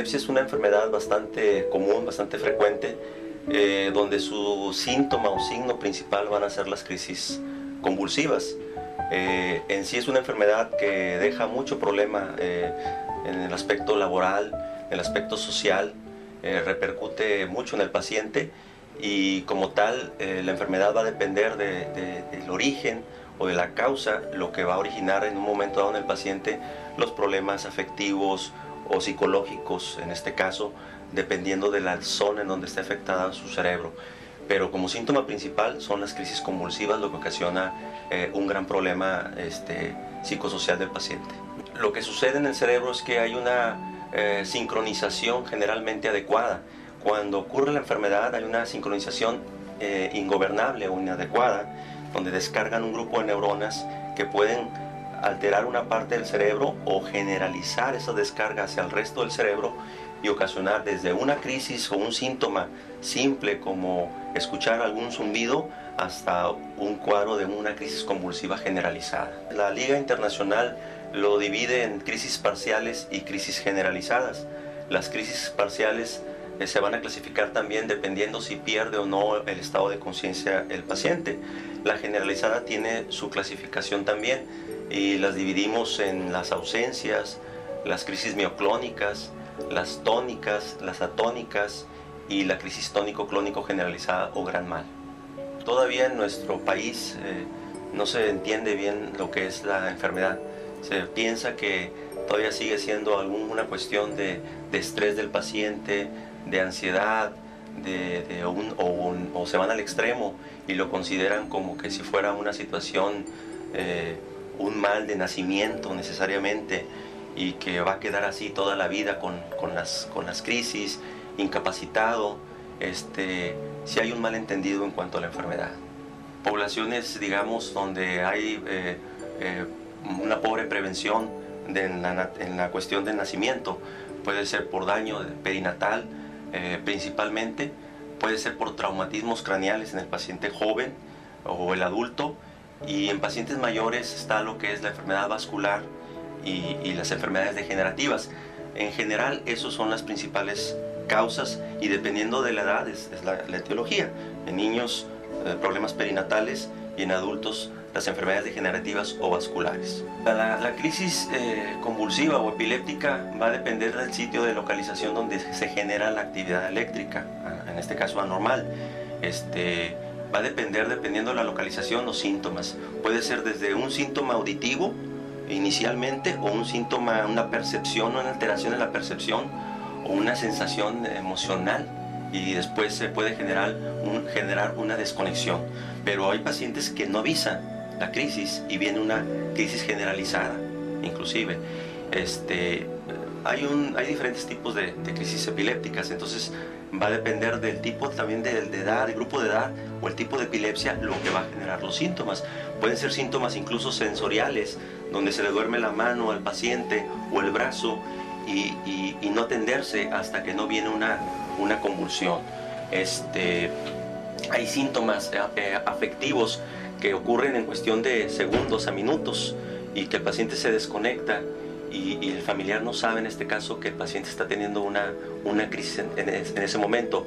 epilepsia es una enfermedad bastante común, bastante frecuente, donde su síntoma o signo principal van a ser las crisis convulsivas. En sí es una enfermedad que deja mucho problema en el aspecto laboral, en el aspecto social, repercute mucho en el paciente y como tal la enfermedad va a depender del origen o de la causa, lo que va a originar en un momento dado en el paciente los problemas afectivos o psicológicos, en este caso, dependiendo de la zona en donde esté afectada su cerebro. Pero como síntoma principal son las crisis convulsivas, lo que ocasiona un gran problema psicosocial del paciente. Lo que sucede en el cerebro es que hay una sincronización generalmente adecuada. Cuando ocurre la enfermedad hay una sincronización ingobernable o inadecuada, donde descargan un grupo de neuronas que pueden alterar una parte del cerebro o generalizar esa descarga hacia el resto del cerebro y ocasionar desde una crisis o un síntoma simple como escuchar algún zumbido hasta un cuadro de una crisis convulsiva generalizada. La Liga Internacional lo divide en crisis parciales y crisis generalizadas. Las crisis parciales se van a clasificar también dependiendo si pierde o no el estado de conciencia el paciente. La generalizada tiene su clasificación también y las dividimos en las ausencias, las crisis mioclónicas, las tónicas, las atónicas y la crisis tónico-clónico generalizada o gran mal. Todavía en nuestro país no se entiende bien lo que es la enfermedad. Se piensa que todavía sigue siendo alguna cuestión de estrés del paciente, de ansiedad, o se van al extremo y lo consideran como que si fuera una situación, un mal de nacimiento necesariamente, y que va a quedar así toda la vida con las crisis, incapacitado. Si hay un malentendido en cuanto a la enfermedad. Poblaciones, digamos, donde hay una pobre prevención en la cuestión del nacimiento, puede ser por daño perinatal, principalmente, puede ser por traumatismos craneales en el paciente joven o el adulto, y en pacientes mayores está lo que es la enfermedad vascular y las enfermedades degenerativas. En general, esas son las principales causas y dependiendo de la edad es la etiología. En niños, problemas perinatales, y en adultos, las enfermedades degenerativas o vasculares. La crisis convulsiva o epiléptica va a depender del sitio de localización donde se genera la actividad eléctrica, en este caso anormal. Va a depender, dependiendo de la localización, los síntomas. Puede ser desde un síntoma auditivo inicialmente, o un síntoma, una percepción, una alteración en la percepción, o una sensación emocional, y después se puede generar una desconexión. Pero hay pacientes que no avisan la crisis y viene una crisis generalizada, inclusive. Hay diferentes tipos de crisis epilépticas, entonces va a depender del tipo también de edad, del grupo de edad o el tipo de epilepsia, lo que va a generar los síntomas. Pueden ser síntomas incluso sensoriales, donde se le duerme la mano al paciente o el brazo y no atenderse hasta que no viene una convulsión. Hay síntomas afectivos que ocurren en cuestión de segundos a minutos y que el paciente se desconecta y el familiar no sabe en este caso que el paciente está teniendo una crisis en ese momento.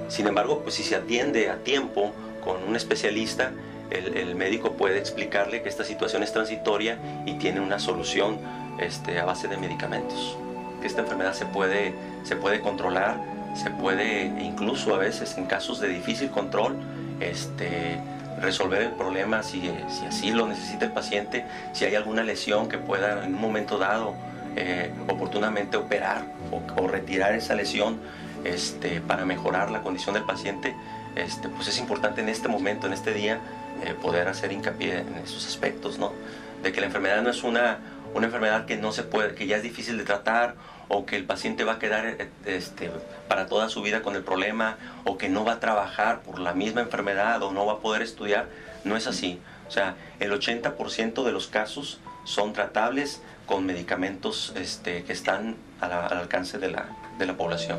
Sin embargo, pues si se atiende a tiempo con un especialista, el médico puede explicarle que esta situación es transitoria y tiene una solución a base de medicamentos. Esta enfermedad se puede controlar, se puede incluso a veces en casos de difícil control resolver el problema si así lo necesita el paciente, si hay alguna lesión que pueda en un momento dado oportunamente operar o retirar esa lesión para mejorar la condición del paciente. Pues es importante en este momento, en este día, poder hacer hincapié en esos aspectos, ¿no? De que la enfermedad no es una enfermedad que no se puede, que ya es difícil de tratar, o que el paciente va a quedar para toda su vida con el problema, o que no va a trabajar por la misma enfermedad, o no va a poder estudiar. No es así. O sea, el 80% de los casos son tratables con medicamentos que están al alcance de la población.